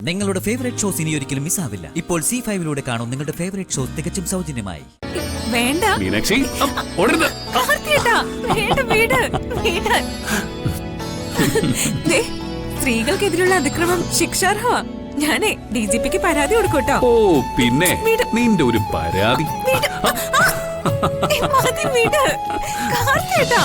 നിങ്ങളുടെ favourite shows ഇനി ഒരിക്കലും മിസ്സാവില്ല. ഇപ്പോൾ C5 കാണും നിങ്ങളുടെ ഫേവറേറ്റ് ഷോസ് തികച്ചും സൗജന്യമായി. വേണ്ട മീനാക്ഷി, ഓടരുത്. കാർത്തിയേട്ടാ, വേണ്ട, വീട് വീട്. ദേ, സ്ത്രീകൾക്കെതിരെയുള്ള അതിക്രമം ശിക്ഷാർഹമാ. ഞാനേ DGPക്ക് പരാതി കൊടുക്കട്ടോ. ഓ പിന്നെ നിന്റെ ഒരു പരാതി. മതി, വീട്. കാർത്തിയേട്ടാ.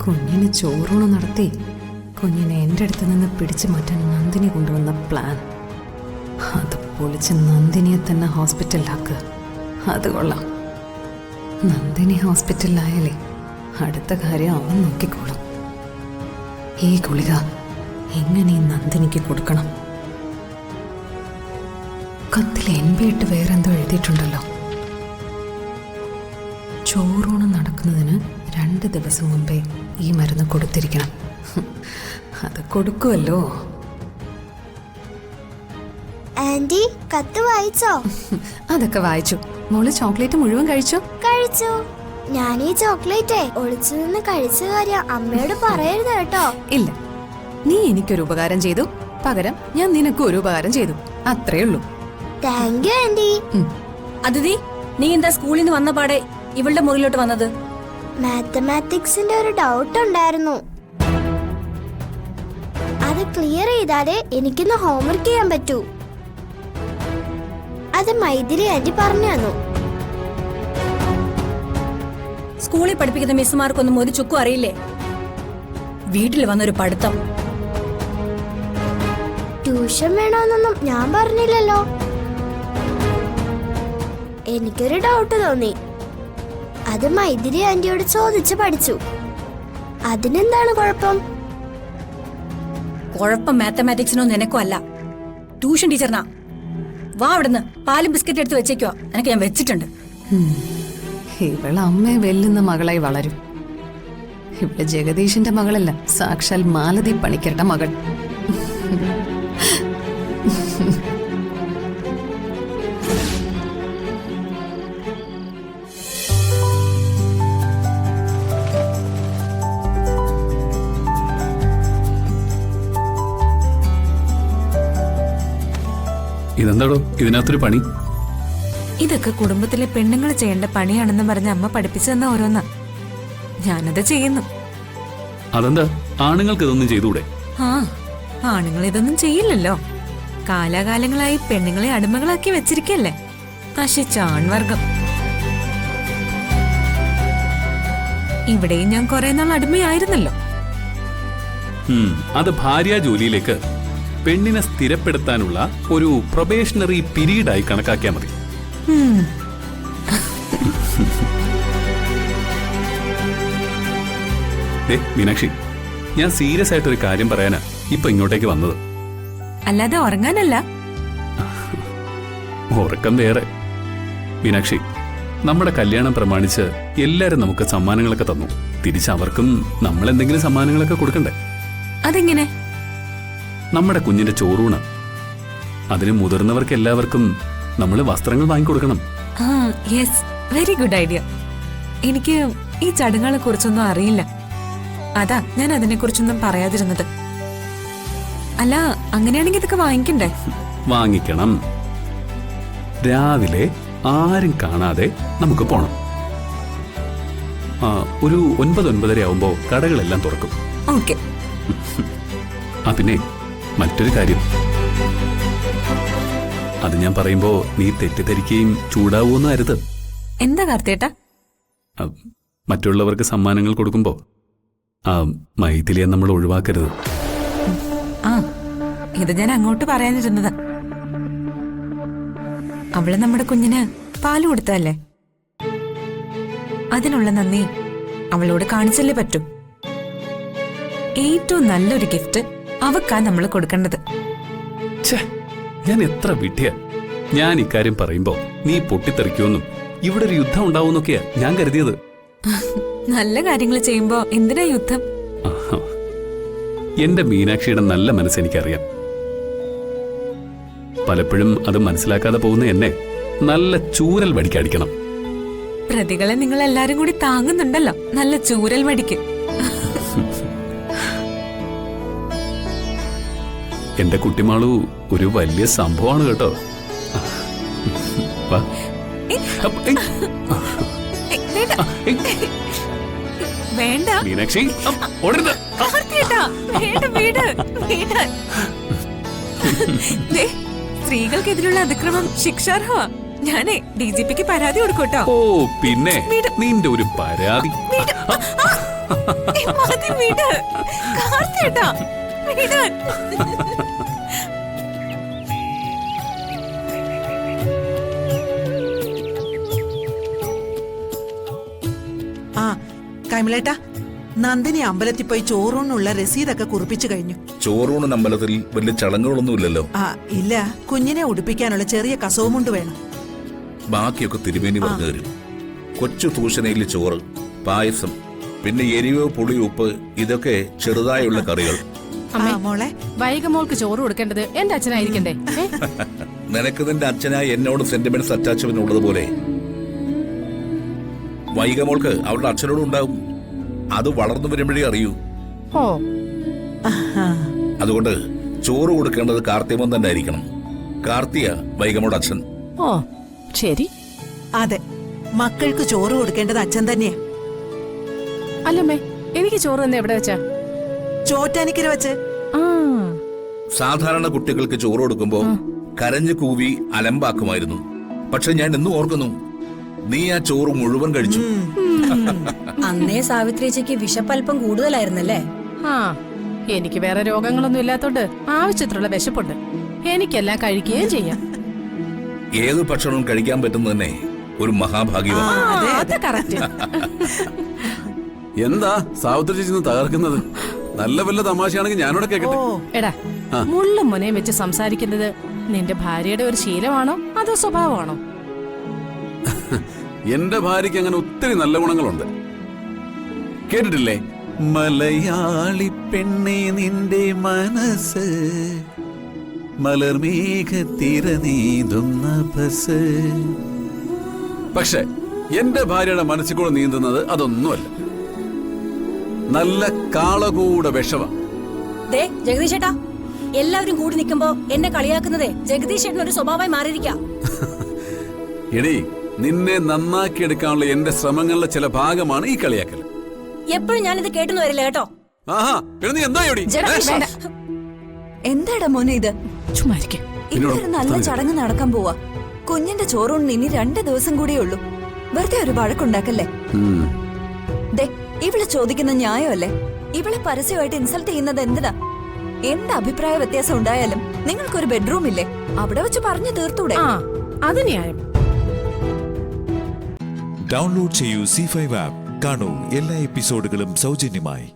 കുഞ്ഞിന് ചോറൂണ് നടത്തി കുഞ്ഞിനെ എൻ്റെ അടുത്ത് നിന്ന് പിടിച്ചു മാറ്റാൻ നന്ദിനി കൊണ്ടുവന്ന പ്ലാൻ, അത് പൊളിച്ച് നന്ദിനിയെ തന്നെ ഹോസ്പിറ്റലിലാക്കുക. അത് കൊള്ളാം. നന്ദിനി ഹോസ്പിറ്റലിലായാലേ അടുത്ത കാര്യം അവൻ നോക്കിക്കോളും. ഈ ഗുളിക എങ്ങനെ ഈ നന്ദിനിക്ക് കൊടുക്കണം? കത്തിൽ NB ഇട്ട് വേറെന്തോ എഴുതിയിട്ടുണ്ടല്ലോ. ചോറൂണ് നടക്കുന്നതിന് 2 ദിവസം മുമ്പേ ഈ മരുന്ന് കൊടുത്തിരിക്കണം. അത് കൊടുക്കുമല്ലോ. ആന്റി, കത്ത് വായിച്ചോ? അതൊക്കെ വായിച്ചു. മോള് ചോക്ലേറ്റ് മുഴുവൻ കഴിച്ചോ? കഴിച്ചു. ഞാൻ ഈ ചോക്ലേറ്റ് ഒളിച്ചു നിന്ന് കഴിച്ച കാര്യം അമ്മയോട് പറയരുത് കേട്ടോ. ഇല്ല, നീ എനിക്കൊരു ഉപകാരം ചെയ്തു, പകരം ഞാൻ നിനക്കും ഒരു ഉപകാരം ചെയ്തു. അത്രേ ഉള്ളൂ. Thank you aunty. അതിഥി, നീ എന്താ സ്കൂളിൽ നിന്ന് വന്ന പാടെ ഇവളുടെ മുറിയിലോട്ട് വന്നത്? മാത്തമാറ്റിക്സിന്റെ ഒരു ഡൗട്ട് ഉണ്ടായിരുന്നു. അത് ക്ലിയർ ചെയ്താലേ എനിക്കിന്ന് ഹോംവർക്ക് ചെയ്യാൻ പറ്റൂ. അത് മൈഥിലി ആന്റി പറഞ്ഞു തന്നു. സ്കൂളിൽ പഠിപ്പിക്കുന്ന മിസ്സുമാർക്കൊന്നും ഒരു ചുക്കും അറിയില്ലേ? വീട്ടിൽ വന്നൊരു പഠിത്തം. ട്യൂഷൻ വേണമെന്നൊന്നും ഞാൻ പറഞ്ഞില്ലല്ലോ. എനിക്കൊരു ഡൗട്ട് തോന്നി. അത് മൈഥിലി ആന്റിയോട് ചോദിച്ച് പഠിച്ചു. അതിനെന്താണ് കുഴപ്പം? കുഴപ്പം മാത്തമാറ്റിക്സിനോ നിനക്കോ അല്ല, ട്യൂഷൻ ടീച്ചറിനാ. വാ അവിടുന്ന്. പാലും ബിസ്ക്കറ്റ് എടുത്ത് വെച്ചേക്കോ, എനിക്ക് ഞാൻ വെച്ചിട്ടുണ്ട്. ഇവള് അമ്മയെ വെല്ലുന്ന മകളായി വളരും. ഇവിടെ ജഗദീഷിന്റെ മകളല്ല, സാക്ഷാൽ മാലതി പണിക്കരുടെ മകൾ. ഇതെന്താടോ ഇതിനകത്തൊരു പണി? ഇതൊക്കെ കുടുംബത്തിലെ പെണ്ണുങ്ങൾ ചെയ്യേണ്ട പണിയാണെന്ന് പറഞ്ഞ അമ്മ പഠിപ്പിച്ചു തന്ന ഓരോന്നാ. ഞാനത് ചെയ്യുന്നു. അതെന്താ, ആണുങ്ങൾക്ക് ഇതൊന്നും ചെയ്തുകൂടെ? ആ, ആണുങ്ങൾ ഇതൊന്നും ചെയ്യില്ലല്ലോ. കാലാകാലങ്ങളായി പെണ്ണുങ്ങളെ അടിമകളാക്കി വെച്ചിരിക്കല്ലേ നശിച്ച ആൺവർഗം. ഇവിടെയും ഞാൻ കുറെ നാൾ അടിമയായിരുന്നല്ലോ. അത് ഭാര്യ ജോലിയിലേക്ക് പെണ്ണിനെ സ്ഥിരപ്പെടുത്താനുള്ള ഒരു പ്രൊബേഷണറി പീരീഡായി കണക്കാക്കിയാൽ മതി. മീനാക്ഷി, ഞാൻ സീരിയസ് ആയിട്ടൊരു കാര്യം പറയാനാ ഇപ്പൊ ഇങ്ങോട്ടേക്ക് വന്നത്. അല്ലാതെ ഉറങ്ങാനല്ല. ഉറക്കം വേറെ. മീനാക്ഷി, നമ്മുടെ കല്യാണം പ്രമാണിച്ച് എല്ലാരും നമുക്ക് സമ്മാനങ്ങളൊക്കെ തന്നു. തിരിച്ചവർക്കും നമ്മൾ എന്തെങ്കിലും സമ്മാനങ്ങളൊക്കെ കൊടുക്കണ്ടേ? അതെങ്ങനെ? നമ്മുടെ കുഞ്ഞിന്റെ ചോറൂണ്, അതിന് മുതിർന്നവർക്ക് എല്ലാവർക്കും നമ്മൾ വസ്ത്രങ്ങൾ വാങ്ങിക്കൊടുക്കണം. Yes, very good idea. എനിക്ക് ഈ ചടങ്ങുകളെ കുറിച്ചൊന്നും അറിയില്ല. അതാ ഞാൻ അതിനെ കുറിച്ചൊന്നും പറയാതിരുന്നത്. അല്ല, അങ്ങനെയാണെങ്കിൽ ഇതൊക്കെ വാങ്ങിക്കണ്ടേ? വാങ്ങിക്കണം. രാവിലെ ആരും കാണാതെ നമുക്ക് പോണം. ഒരു 9-9:30 ആവുമ്പോ കടകളെല്ലാം തുറക്കും. ഓക്കെ. പിന്നെ മറ്റൊരു കാര്യം, അത് ഞാൻ പറയുമ്പോ നീ തെറ്റിദ്ധരിക്കുകയും ചൂടാവൂന്ന് അരുത്. എന്താ കാർത്തേട്ടാ? മറ്റുള്ളവർക്ക് സമ്മാനങ്ങൾ കൊടുക്കുമ്പോ മൈഥിലിയെ നമ്മൾ ഒഴിവാക്കരുത്. ഇത് ഞാൻ അങ്ങോട്ട് പറയാനിരുന്നത്. അവള് നമ്മുടെ കുഞ്ഞിന് പാല് കൊടുത്തല്ലേ, അതിനുള്ള നന്ദി അവളോട് കാണിച്ചല്ലേ പറ്റൂ. ഏറ്റവും നല്ലൊരു ഗിഫ്റ്റ് അവക്കാ നമ്മൾ കൊടുക്കേണ്ടത്. ഞാൻ എത്ര വിഡ്ഢിയ. ഞാൻ ഇക്കാര്യം പറയുമ്പോ നീ പൊട്ടിത്തെറിക്കുമെന്നും ഇവിടെ ഒരു യുദ്ധം ഉണ്ടാവുമെന്നൊക്കെയാ ഞാൻ കരുതിയത്. നല്ല കാര്യങ്ങൾ ചെയ്യുമ്പോ എന്തിനാ യുദ്ധം? ആഹാ. എന്റെ മീനാക്ഷിയുടെ നല്ല മനസ്സെനിക്കറിയാം. പലപ്പോഴും അത് മനസ്സിലാക്കാതെ പോകുന്ന എന്നെ നല്ല ചൂരൽ വടിക്കടിക്കണം. പ്രതികളെ നിങ്ങൾ എല്ലാരും കൂടി താങ്ങുന്നുണ്ടല്ലോ, നല്ല ചൂരൽ വടിക്ക്. എന്റെ കുട്ടിമാളു ഒരു വലിയ സംഭവമാണ് കേട്ടോ. വാ. വേണ്ട മീനാക്ഷി, ഓടരുത്. കാർത്തിയേട്ടാ, വേണ്ട, വീട് വീട്. ദേ, സ്ത്രീകൾക്കെതിരെയുള്ള അതിക്രമം ശിക്ഷാർഹമാ. ഞാനേ DGPക്ക് പരാതി കൊടുക്കട്ടോ. ഓ പിന്നെ നിന്റെ ഒരു പരാതി. മതി, വീട്. കാർത്തിയേട്ടാ, വീട്. ആ കൈമളേട്ടാ, നന്ദിനി അമ്പലത്തിൽ പോയി ചോറൂണിനുള്ള രസീതൊക്കെ കുറിപ്പിച്ചു കഴിഞ്ഞു. ചോറൂണിന് അമ്പലത്തിൽ വലിയ ചടങ്ങുകളൊന്നുമില്ലല്ലോ. ആ ഇല്ല, കുഞ്ഞിനെ ഉടുപ്പിക്കാനുള്ള ചെറിയ കസവുമുണ്ട് വേണം. ബാക്കിയൊക്കെ തിരുമേനി പറഞ്ഞു തരും. കൊച്ചു തൂഷണയിൽ ചോറ്, പായസം, പിന്നെ എരിവ്, പുളി, ഉപ്പ്, ഇതൊക്കെ ചെറുതായുള്ള കറികൾ. ആ മോളെ, വൈകമോൾക്ക് ചോറ് കൊടുക്കേണ്ടത് എന്റെ അച്ഛനായിരിക്കണ്ടേ? നിനക്ക് നിന്റെ അച്ഛനായ എന്നോട് സെന്റിമെന്റ്സ് അറ്റാച്ച്മെന്റ് ഉള്ളതുപോലെ വൈകമോൾക്ക് അവളുടെ അച്ഛനോടും ഉണ്ടാവും. അത് വളർന്നു വരുമ്പോഴേ അറിയൂ. ഓ, അതുകൊണ്ട് ചോറ് കൊടുക്കേണ്ടത് കാർത്തികമൻ തന്നെ ആയിരിക്കണം. കാർത്തിയ വൈകമോട് അച്ഛൻ. ഓ ശരി. അതെ, മക്കൾക്ക് ചോറ് കൊടുക്കേണ്ടത് അച്ഛൻ തന്നെയാ. അല്ലമ്മേ, എനിക്ക് ചോറ് തന്നെ എവിടെ വെച്ചാ? ചോറ്റാനിക്കര വെച്ച്. ആ, സാധാരണ കുട്ടികൾക്ക് ചോറ് കൊടുക്കുമ്പോ കരഞ്ഞു കൂവി അലമ്പാക്കുമായിരുന്നു. പക്ഷെ ഞാൻ എന്നും ഓർക്കുന്നു, നീ ആ ചോറ് മുഴുവൻ കഴിച്ചു. അന്നേ സാവിത്രിച്ചയ്ക്ക് വിശപ്പല്പം കൂടുതലായിരുന്നല്ലേ? ആ, എനിക്ക് വേറെ രോഗങ്ങളൊന്നും ഇല്ലാത്തോണ്ട് ആവശ്യത്തിനുള്ള വിശപ്പുണ്ട്. എനിക്കെല്ലാം കഴിക്കുകയും ചെയ്യാം. ഏത് ഭക്ഷണവും കഴിക്കാൻ പറ്റുന്ന തന്നെ ഒരു മഹാഭാഗ്യമാണ്. അത് കറക്റ്റ്. എന്താ സാവിത്രി ചേച്ചി തകർക്കുന്നത്? നല്ല വല്ല തമാശയാണെങ്കിൽ ഞാനോടെ കേൾക്കട്ടെ. എടാ, മുള്ളും മുനയും വെച്ച് സംസാരിക്കുന്നത് നിന്റെ ഭാര്യയുടെ ഒരു ശീലമാണോ അതോ സ്വഭാവമാണോ? എന്റെ ഭാര്യയ്ക്ക് അങ്ങനെ ഒത്തിരി നല്ല ഗുണങ്ങളുണ്ട്. കേട്ടിട്ടില്ലേ? മലയാളി പെണ്ണെ നിന്റെ മനസ്സ് മലർമേഘത്തിര നീന്തുന്ന ബസ്. പക്ഷെ എന്റെ ഭാര്യയുടെ മനസ്സിൽ കൂടെ നീന്തുന്നത് അതൊന്നുമല്ല, നല്ല കാളകൂട വിഷമ. ദേ ജഗദീഷ് ചേട്ടാ, എല്ലാവരും കൂടി നിൽക്കുമ്പോ എന്നെ കളിയാക്കുന്നതേ ജഗദീഷ് ചേട്ടൻ ഒരു സ്വഭാവമായി മാറിയിരിക്കാം. എടീ, നിന്നെ നന്നാക്കിയെടുക്കാനുള്ള എന്റെ ശ്രമങ്ങളുടെ ചില ഭാഗമാണ് ഈ കളിയാക്കൽ. എപ്പോഴും ഞാനിത് കേട്ടെന്ന് വരില്ല കേട്ടോ. ആഹാ, നീ എന്താ എടി? എന്താടാ മോനെ ഇത്? ചുമ്മാരിക്ക. ഇതൊരു നല്ല ചടങ്ങ് നടക്കാൻ പോവാ. കുഞ്ഞിന്റെ ചോറൂണിന് ഇനി 2 ദിവസം കൂടിയേ ഉള്ളൂ. വെറുതെ ഒരു വഴക്കുണ്ടാക്കല്ലേ. ദേ, ഇവള് ചോദിക്കുന്ന ന്യായമല്ലേ? ഇവളെ പരസ്യമായിട്ട് ഇൻസൾട്ട് ചെയ്യുന്നത് എന്തിനാ? എന്ത് അഭിപ്രായ വ്യത്യാസം ഉണ്ടായാലും നിങ്ങൾക്കൊരു ബെഡ്റൂം ഇല്ലേ? അവിടെ വെച്ച് പറഞ്ഞു തീർത്തൂടെ? ആ, അത് ന്യായം. ഡൗൺലോഡ് ചെയ്യൂ C5 ആപ്പ്. കാണൂ എല്ലാ എപ്പിസോഡുകളും സൗജന്യമായി.